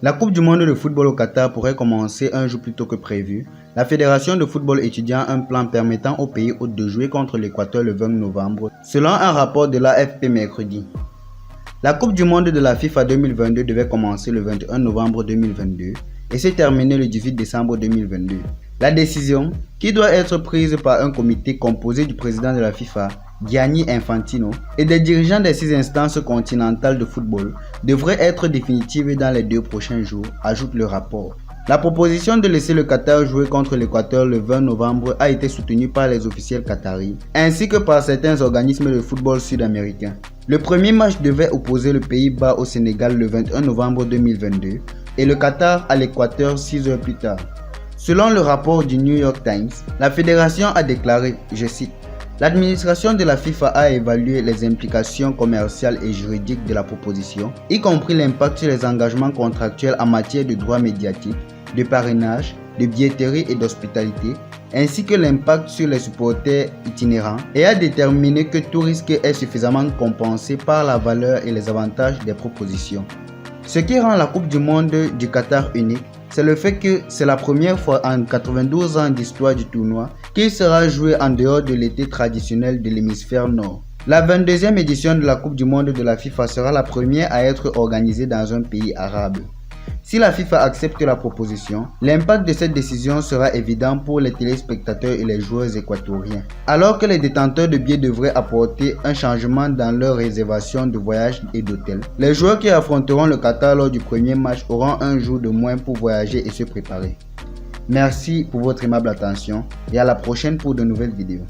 La Coupe du monde de football au Qatar pourrait commencer un jour plus tôt que prévu. La Fédération de football étudie un plan permettant au pays hôte de jouer contre l'Équateur le 20 novembre, selon un rapport de l'AFP mercredi. La Coupe du monde de la FIFA 2022 devait commencer le 21 novembre 2022 et s'est terminée le 18 décembre 2022. La décision, qui doit être prise par un comité composé du président de la FIFA, Gianni Infantino, et des dirigeants des 6 instances continentales de football, devrait être définitive dans les 2 prochains jours, ajoute le rapport. La proposition de laisser le Qatar jouer contre l'Équateur le 20 novembre a été soutenue par les officiels qataris, ainsi que par certains organismes de football sud-américains. Le premier match devait opposer le Pays-Bas au Sénégal le 21 novembre 2022 et le Qatar à l'Équateur 6 heures plus tard. Selon le rapport du New York Times, la fédération a déclaré, je cite, « L'administration de la FIFA a évalué les implications commerciales et juridiques de la proposition, y compris l'impact sur les engagements contractuels en matière de droits médiatiques, de parrainage, de billetterie et d'hospitalité, ainsi que l'impact sur les supporters itinérants, et a déterminé que tout risque est suffisamment compensé par la valeur et les avantages des propositions. » Ce qui rend la Coupe du monde du Qatar unique, c'est le fait que c'est la première fois en 92 ans d'histoire du tournoi qu'il sera joué en dehors de l'été traditionnel de l'hémisphère nord. La 22e édition de la Coupe du monde de la FIFA sera la première à être organisée dans un pays arabe. Si la FIFA accepte la proposition, l'impact de cette décision sera évident pour les téléspectateurs et les joueurs équatoriens. Alors que les détenteurs de billets devraient apporter un changement dans leur réservation de voyage et d'hôtel, les joueurs qui affronteront le Qatar lors du premier match auront un jour de moins pour voyager et se préparer. Merci pour votre aimable attention et à la prochaine pour de nouvelles vidéos.